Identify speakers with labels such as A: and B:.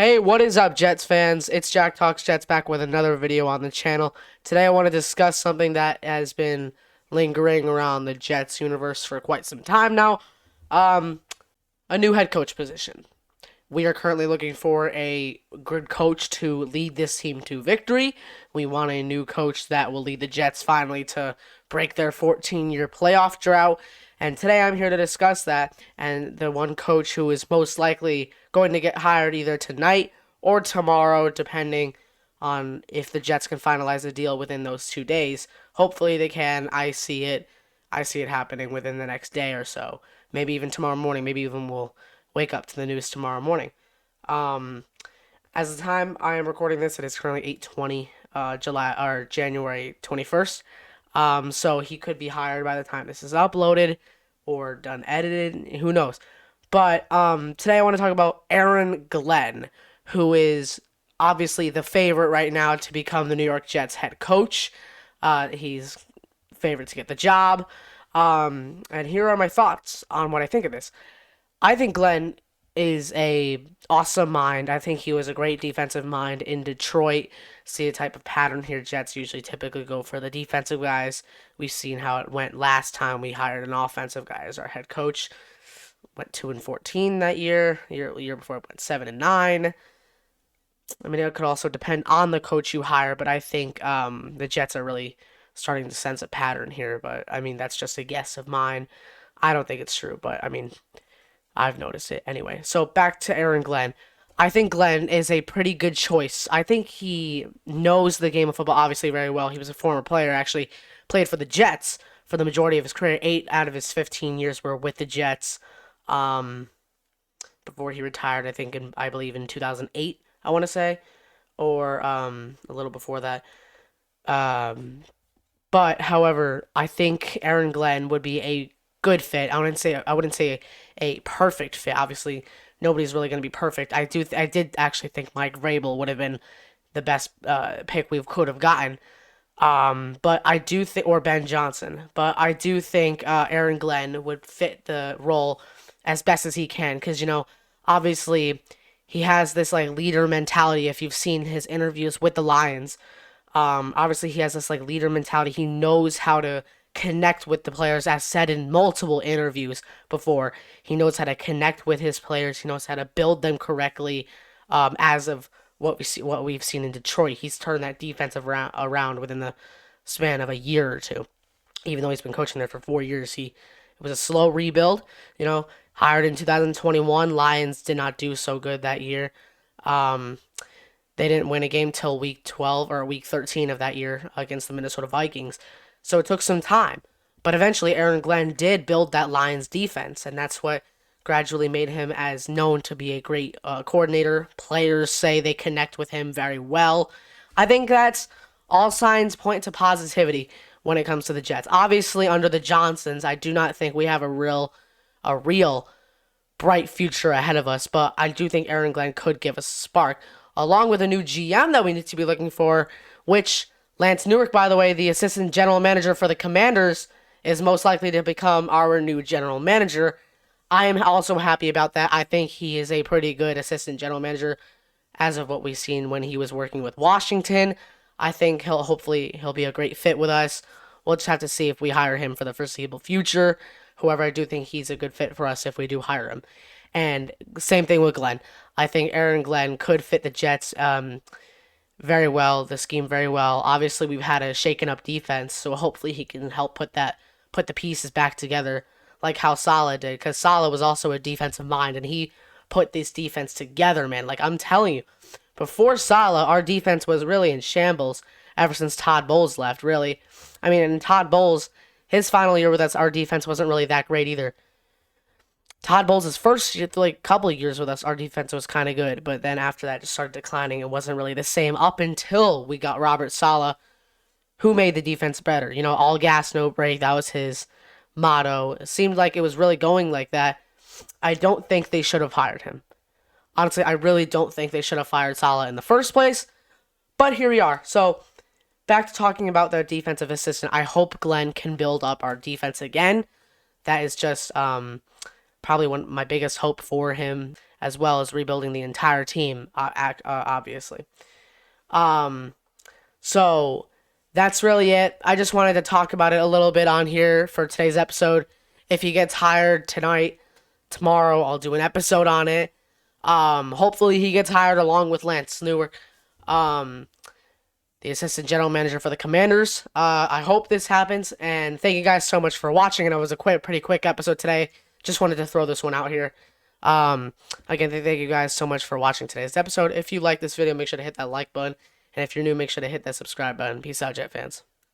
A: Hey, what is up, Jets fans? It's Jack Talks Jets back with another video on the channel. Today I want to discuss something that has been lingering around the Jets universe for quite some time now. Um, a new head coach position. We are currently looking for a good coach to lead this team to victory. We want a new coach that will lead the Jets finally to break their 14-year playoff drought. And today I'm here to discuss that. And the one coach who is most likely going to get hired either tonight or tomorrow, depending on if the Jets can finalize a deal within those 2 days. Hopefully they can. I see it. I see it happening within the next day or so. Maybe even tomorrow morning. Maybe even we'll wake up to the news tomorrow morning. Um, as the time I am recording this, it is currently 8:20, January 21st. So he could be hired by the time this is uploaded or done edited. Who knows? But today I want to talk about Aaron Glenn, who is obviously the favorite right now to become the New York Jets head coach. He's favored to get the job. And here are my thoughts on what I think of this. I think Glenn is a awesome mind. I think he was a great defensive mind in Detroit. See a type of pattern here. Jets usually typically go for the defensive guys. We've seen how it went last time we hired an offensive guy as our head coach. Went 2-14 that year. Year before it went 7-9. I mean, it could also depend on the coach you hire, but I think the Jets are really starting to sense a pattern here. But I mean, that's just a guess of mine. I don't think it's true, but I mean, I've noticed it anyway. So back to Aaron Glenn. I think Glenn is a pretty good choice. I think he knows the game of football obviously very well. He was a former player, actually played for the Jets for the majority of his career. 8 out of his 15 years were with the Jets. Before he retired, I believe in 2008, I want to say, or a little before that. Um, but however, I think Aaron Glenn would be a good fit. I wouldn't say a perfect fit. Obviously, nobody's really going to be perfect. I did actually think Mike Vrabel would have been the best pick we could have gotten. But I do think, or Ben Johnson, but I do think Aaron Glenn would fit the role as best as he can, because obviously he has this like leader mentality. If you've seen his interviews with the Lions, obviously he has this like leader mentality. He knows how to connect with the players, as said in multiple interviews before. He knows how to connect with his players. He knows how to build them correctly. As of what we've seen in Detroit, he's turned that defensive around within the span of a year or two. Even though he's been coaching there for 4 years, it was a slow rebuild. Hired in 2021, Lions did not do so good that year. They didn't win a game till week 12 or week 13 of that year against the Minnesota Vikings. So it took some time. But eventually, Aaron Glenn did build that Lions defense, and that's what gradually made him as known to be a great coordinator. Players say they connect with him very well. I think that's all signs point to positivity when it comes to the Jets. Obviously, under the Johnsons, I do not think we have a real bright future ahead of us, but I do think Aaron Glenn could give us a spark, along with a new GM that we need to be looking for, which Lance Newmark, by the way, the assistant general manager for the Commanders, is most likely to become our new general manager. I am also happy about that. I think he is a pretty good assistant general manager as of what we've seen when he was working with Washington. I think he'll be a great fit with us. We'll just have to see if we hire him for the foreseeable future. However, I do think he's a good fit for us if we do hire him. And same thing with Glenn. I think Aaron Glenn could fit the Jets very well, the scheme very well. Obviously, we've had a shaken up defense, so hopefully he can help put the pieces back together like how Saleh did, because Saleh was also a defensive mind, and he put this defense together, man. Like, I'm telling you, before Saleh, our defense was really in shambles ever since Todd Bowles left, really. I mean, in Todd Bowles, his final year with us, our defense wasn't really that great either. Todd Bowles' first couple of years with us, our defense was kind of good, but then after that, it just started declining. It wasn't really the same up until we got Robert Saleh, who made the defense better. All gas, no brake. That was his motto. It seemed like it was really going like that. I don't think they should have hired him. Honestly, I really don't think they should have fired Saleh in the first place. But here we are. So, back to talking about the defensive assistant. I hope Glenn can build up our defense again. That is just probably my biggest hope for him, as well as rebuilding the entire team, obviously. Um, so that's really it. I just wanted to talk about it a little bit on here for today's episode. If he gets hired tonight, tomorrow I'll do an episode on it. Hopefully he gets hired along with Lance Newmark, the assistant general manager for the Commanders. I hope this happens, and thank you guys so much for watching. And it was a pretty quick episode today. Just wanted to throw this one out here. Again, thank you guys so much for watching today's episode. If you like this video, make sure to hit that like button. And if you're new, make sure to hit that subscribe button. Peace out, Jet fans.